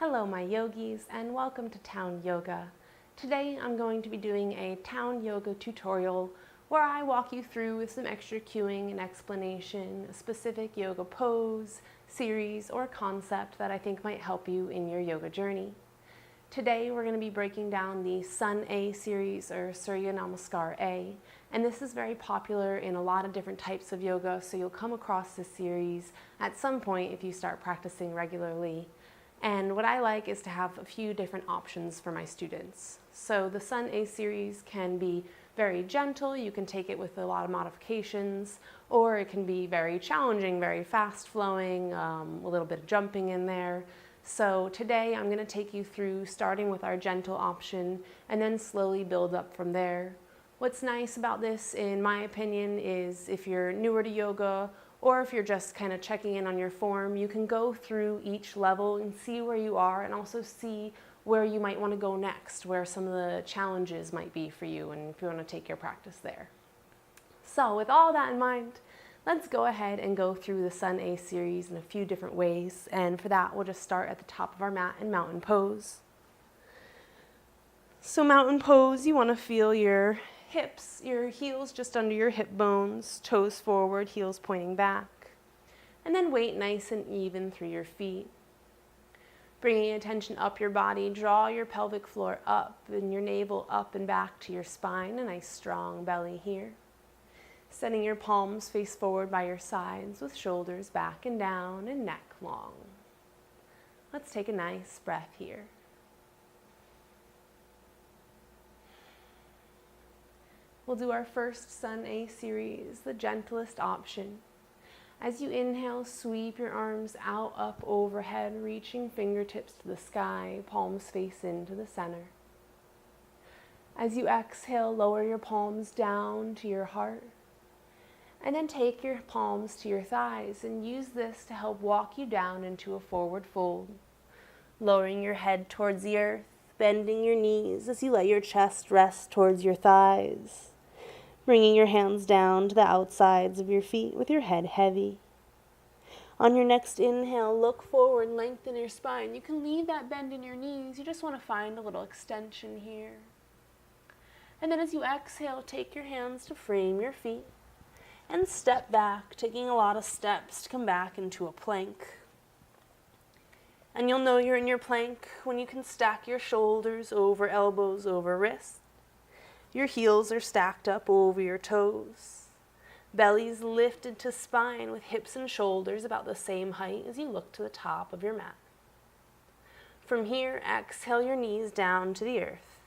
Hello my yogis and welcome to Towne Yoga. Today I'm going to be doing a Towne Yoga tutorial where I walk you through with some extra cueing and explanation a specific yoga pose, series, or concept that I think might help you in your yoga journey. Today we're going to be breaking down the Sun A series or Surya Namaskar A, and this is very popular in a lot of different types of yoga, so you'll come across this series at some point if you start practicing regularly. And what I like is to have a few different options for my students. So the Sun A series can be very gentle, you can take it with a lot of modifications, or it can be very challenging, very fast flowing, a little bit of jumping in there. So today I'm going to take you through starting with our gentle option and then slowly build up from there. What's nice about this, in my opinion, is if you're newer to yoga or if you're just kind of checking in on your form, you can go through each level and see where you are and also see where you might want to go next, where some of the challenges might be for you and if you want to take your practice there. So with all that in mind, let's go ahead and go through the Sun A series in a few different ways, and for that we'll just start at the top of our mat in mountain pose. So mountain pose, you want to feel your hips, your heels just under your hip bones, toes forward, heels pointing back, and then weight nice and even through your feet. Bringing attention up your body, draw your pelvic floor up and your navel up and back to your spine, a nice strong belly here. Setting your palms face forward by your sides with shoulders back and down and neck long. Let's take a nice breath here. We'll do our first Sun A series, the gentlest option. As you inhale, sweep your arms out, up, overhead, reaching fingertips to the sky, palms face into the center. As you exhale, lower your palms down to your heart. And then take your palms to your thighs and use this to help walk you down into a forward fold. Lowering your head towards the earth, bending your knees as you let your chest rest towards your thighs. Bringing your hands down to the outsides of your feet with your head heavy. On your next inhale, look forward, lengthen your spine. You can leave that bend in your knees. You just want to find a little extension here. And then as you exhale, take your hands to frame your feet. And step back, taking a lot of steps to come back into a plank. And you'll know you're in your plank when you can stack your shoulders over elbows over wrists. Your heels are stacked up over your toes. Belly's lifted to spine with hips and shoulders about the same height as you look to the top of your mat. From here, exhale your knees down to the earth.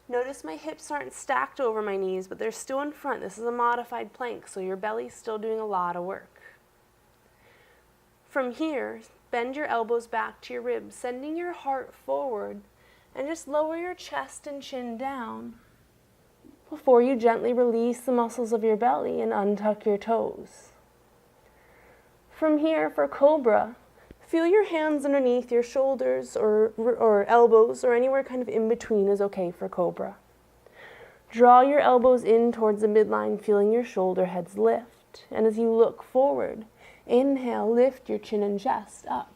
Notice my hips aren't stacked over my knees, but they're still in front. This is a modified plank, so your belly's still doing a lot of work. From here, bend your elbows back to your ribs, sending your heart forward, and just lower your chest and chin down before you gently release the muscles of your belly and untuck your toes. From here, for Cobra, feel your hands underneath your shoulders or elbows, or anywhere kind of in between is okay for Cobra. Draw your elbows in towards the midline, feeling your shoulder heads lift. And as you look forward, inhale, lift your chin and chest up.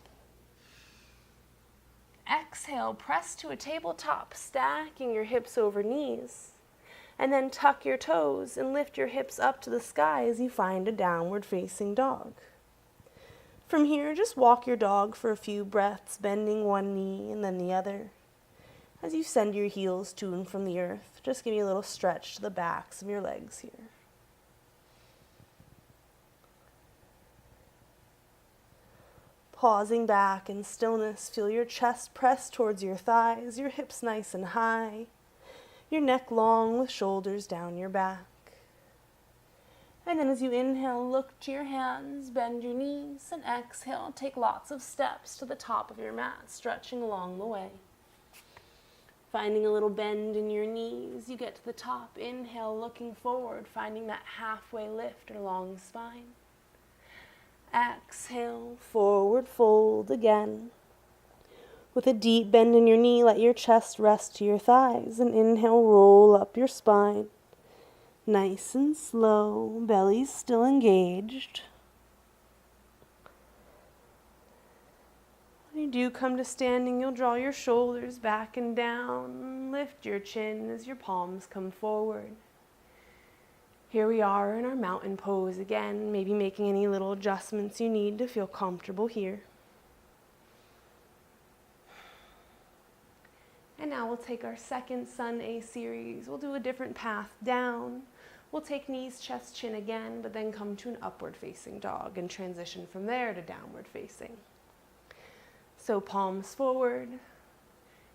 Exhale, press to a tabletop, stacking your hips over knees. And then tuck your toes and lift your hips up to the sky as you find a downward facing dog. From here, just walk your dog for a few breaths, bending one knee and then the other. As you send your heels to and from the earth, just give you a little stretch to the backs of your legs here. Pausing back in stillness, feel your chest press towards your thighs, your hips nice and high, your neck long with shoulders down your back. And then as you inhale, look to your hands, bend your knees, and exhale, take lots of steps to the top of your mat, stretching along the way. Finding a little bend in your knees, you get to the top, inhale, looking forward, finding that halfway lift along the spine. Exhale, forward fold again. With a deep bend in your knee, let your chest rest to your thighs, and inhale, roll up your spine. Nice and slow, belly's still engaged. do come to standing, you'll draw your shoulders back and down. Lift your chin as your palms come forward. Here we are in our mountain pose again, maybe making any little adjustments you need to feel comfortable here. And now we'll take our second Sun A series. We'll do a different path down. We'll take knees, chest, chin again, but then come to an upward facing dog and transition from there to downward facing. So palms forward.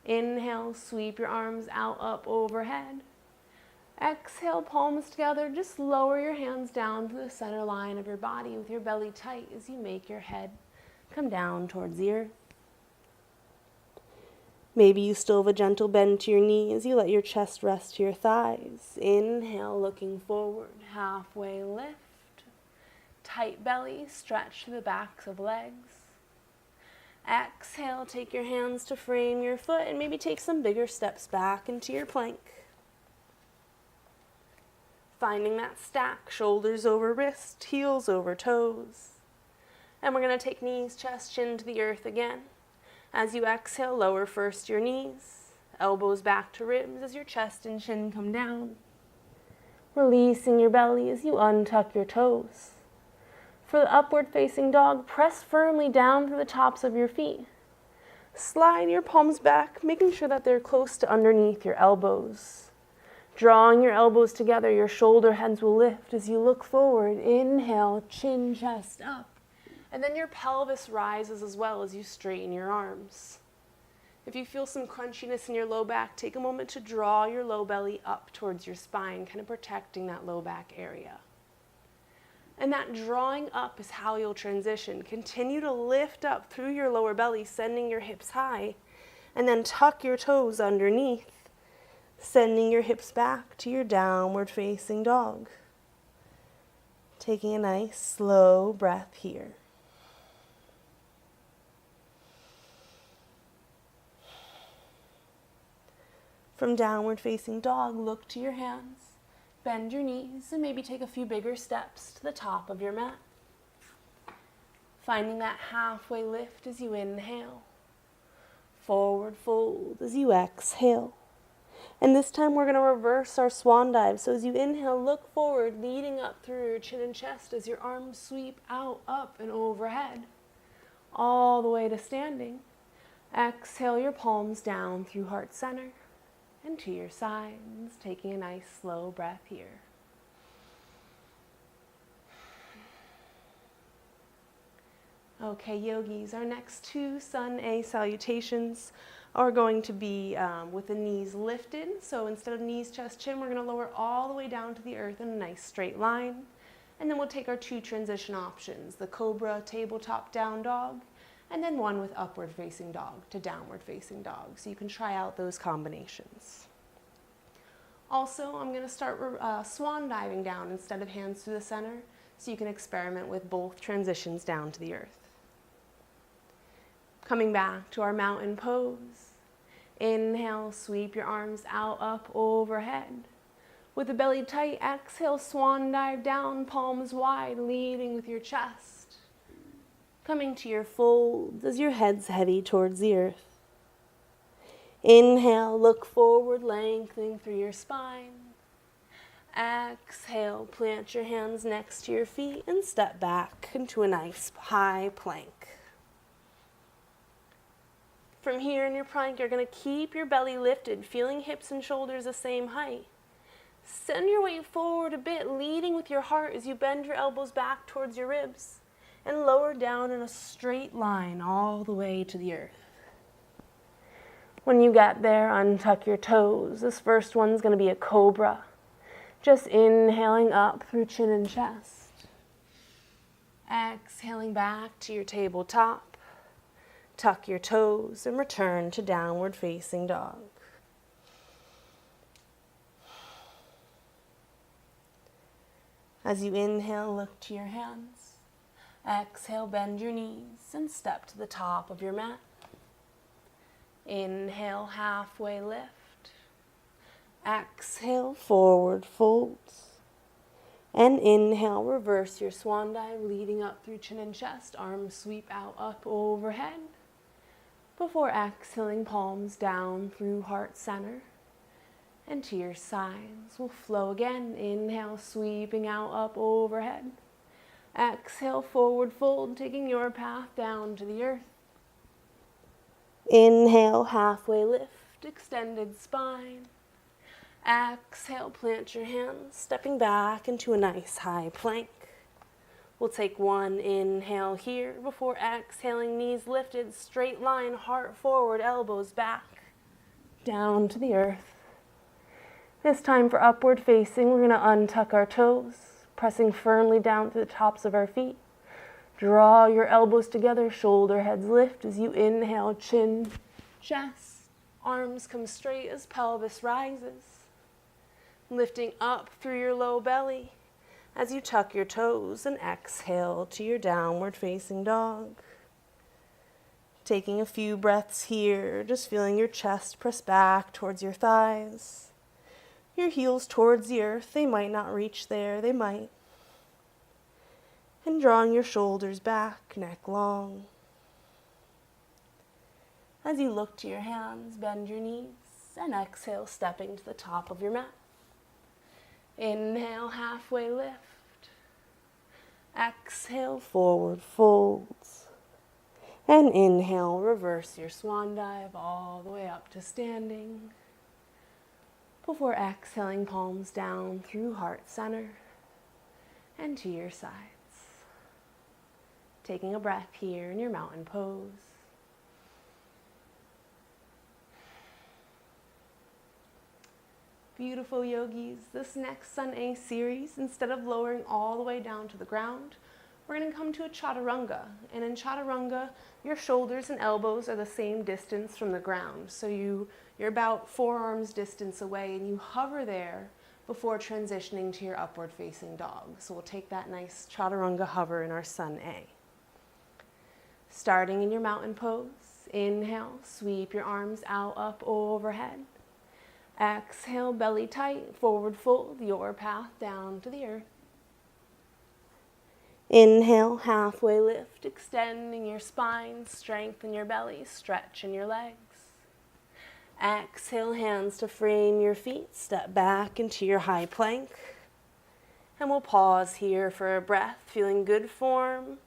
Inhale, sweep your arms out, up, overhead. Exhale, palms together. Just lower your hands down to the center line of your body with your belly tight as you make your head come down towards the earth. Maybe you still have a gentle bend to your knee as you let your chest rest to your thighs. Inhale, looking forward, halfway lift. Tight belly, stretch to the backs of legs. Exhale, take your hands to frame your foot and maybe take some bigger steps back into your plank. Finding that stack, shoulders over wrist, heels over toes. And we're going to take knees, chest, chin to the earth again. As you exhale, lower first your knees, elbows back to ribs as your chest and chin come down. Releasing your belly as you untuck your toes. For the upward facing dog, press firmly down through the tops of your feet. Slide your palms back, making sure that they're close to underneath your elbows. Drawing your elbows together, your shoulder heads will lift as you look forward. Inhale, chin, chest up. And then your pelvis rises as well as you straighten your arms. If you feel some crunchiness in your low back, take a moment to draw your low belly up towards your spine, kind of protecting that low back area. And that drawing up is how you'll transition. Continue to lift up through your lower belly, sending your hips high, and then tuck your toes underneath, sending your hips back to your downward facing dog. Taking a nice slow breath here. From downward facing dog, look to your hands, bend your knees, and maybe take a few bigger steps to the top of your mat. Finding that halfway lift as you inhale. Forward fold as you exhale. And this time we're going to reverse our swan dive. So as you inhale, look forward, leading up through your chin and chest as your arms sweep out, up, and overhead, all the way to standing. Exhale your palms down through heart center and to your sides, taking a nice slow breath here. Okay, yogis, our next two Sun A salutations are going to be with the knees lifted. So instead of knees, chest, chin, we're going to lower all the way down to the earth in a nice straight line. And then we'll take our two transition options, the cobra tabletop down dog, and then one with upward facing dog to downward facing dog. So you can try out those combinations. Also, I'm going to start swan diving down instead of hands to the center, so you can experiment with both transitions down to the earth. Coming back to our mountain pose. Inhale, sweep your arms out, up, overhead. With the belly tight, exhale, swan dive down, palms wide, leading with your chest. Coming to your folds as your head's heavy towards the earth. Inhale, look forward, lengthening through your spine. Exhale, plant your hands next to your feet and step back into a nice high plank. From here in your plank, you're going to keep your belly lifted, feeling hips and shoulders the same height. Send your weight forward a bit, leading with your heart as you bend your elbows back towards your ribs and lower down in a straight line all the way to the earth. When you get there, untuck your toes. This first one's going to be a cobra. Just inhaling up through chin and chest. Exhaling back to your tabletop. Tuck your toes and return to downward facing dog. As you inhale, look to your hands. Exhale, bend your knees and step to the top of your mat. Inhale, halfway lift. Exhale, forward folds. And inhale, reverse your swan dive, leading up through chin and chest. Arms sweep out, up, overhead. Before exhaling, palms down through heart center and to your sides. We'll flow again. Inhale, sweeping out up overhead. Exhale, forward fold, taking your path down to the earth. Inhale, halfway lift, extended spine. Exhale, plant your hands, stepping back into a nice high plank. We'll take one inhale here before exhaling, knees lifted, straight line, heart forward, elbows back, down to the earth. This time for upward facing, we're going to untuck our toes, pressing firmly down to the tops of our feet. Draw your elbows together, shoulder heads lift as you inhale, chin, chest, arms come straight as pelvis rises. Lifting up through your low belly as you tuck your toes and exhale to your downward facing dog. Taking a few breaths here, just feeling your chest press back towards your thighs. Your heels towards the earth, they might not reach there, they might. And drawing your shoulders back, neck long. As you look to your hands, bend your knees and exhale, stepping to the top of your mat. Inhale, halfway lift. Exhale, forward folds. And inhale, reverse your swan dive all the way up to standing. Before exhaling, palms down through heart center and to your sides. Taking a breath here in your mountain pose. Beautiful yogis, this next Sun A series, instead of lowering all the way down to the ground, we're going to come to a chaturanga. And in chaturanga, your shoulders and elbows are the same distance from the ground. So you're about forearms distance away, and you hover there before transitioning to your upward facing dog. So we'll take that nice chaturanga hover in our Sun A. Starting in your mountain pose, inhale, sweep your arms out, up, overhead. Exhale, belly tight, forward fold, your path down to the earth. Inhale, halfway lift, extending your spine, strengthen your belly, stretch in your legs. Exhale, hands to frame your feet, step back into your high plank. And we'll pause here for a breath, feeling good form.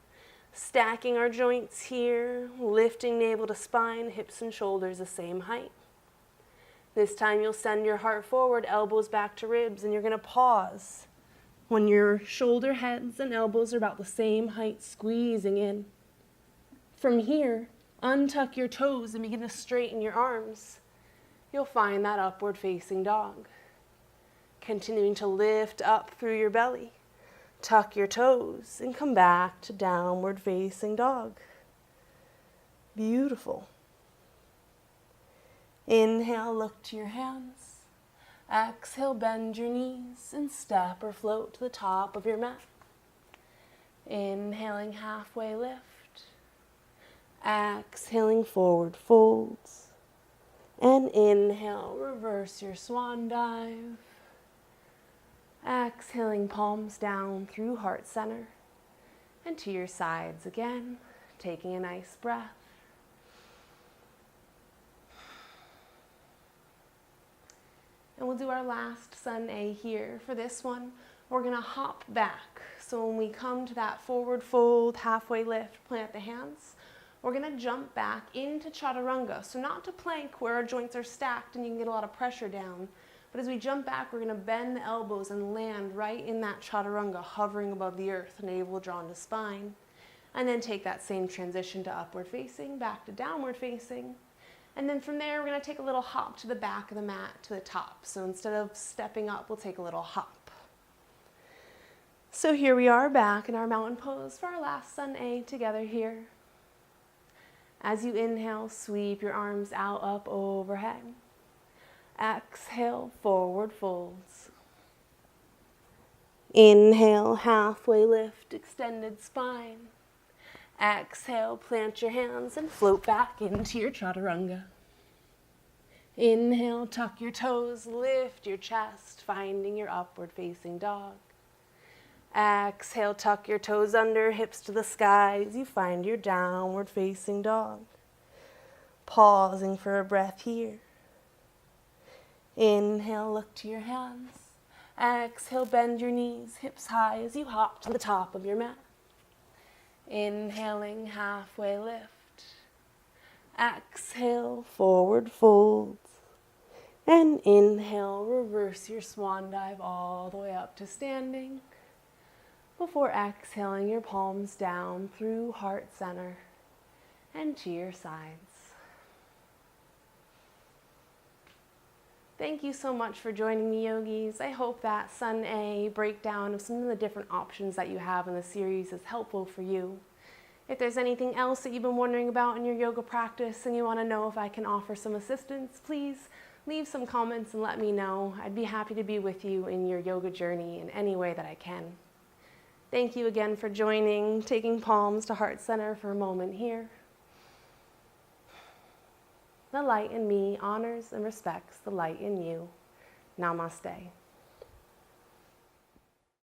Stacking our joints here, lifting navel to spine, hips and shoulders the same height. This time you'll send your heart forward, elbows back to ribs, and you're going to pause when your shoulder heads and elbows are about the same height, squeezing in. From here, untuck your toes and begin to straighten your arms. You'll find that upward facing dog. Continuing to lift up through your belly. Tuck your toes and come back to downward facing dog. Beautiful. Inhale, look to your hands. Exhale, bend your knees and step or float to the top of your mat. Inhaling, halfway lift. Exhaling, forward folds. And inhale, reverse your swan dive. Exhaling, palms down through heart center and to your sides again, taking a nice breath. And we'll do our last Sun A here. For this one, we're going to hop back. So when we come to that forward fold, halfway lift, plant the hands, we're going to jump back into chaturanga. So not to plank where our joints are stacked and you can get a lot of pressure down. But as we jump back, we're going to bend the elbows and land right in that chaturanga, hovering above the earth, navel drawn to spine. And then take that same transition to upward facing, back to downward facing. And then from there, we're going to take a little hop to the back of the mat to the top. So instead of stepping up, we'll take a little hop. So here we are back in our mountain pose for our last Sun A together here. As you inhale, sweep your arms out, up, overhead. Exhale, forward folds. Inhale, halfway lift, extended spine. Exhale, plant your hands and float back into your chaturanga. Inhale, tuck your toes, lift your chest, finding your upward facing dog. Exhale, tuck your toes under, hips to the sky as you find your downward facing dog. pausing for a breath here. Inhale, look to your hands. Exhale, bend your knees, hips high as you hop to the top of your mat. Inhaling, halfway lift. Exhale, forward fold. And inhale, reverse your swan dive all the way up to standing. Before exhaling your palms down through heart center and to your sides. Thank you so much for joining me, yogis. I hope that Sun A breakdown of some of the different options that you have in the series is helpful for you. If there's anything else that you've been wondering about in your yoga practice and you want to know if I can offer some assistance, please leave some comments and let me know. I'd be happy to be with you in your yoga journey in any way that I can. Thank you again for joining, taking palms to heart center for a moment here. The light in me honors and respects the light in you. Namaste.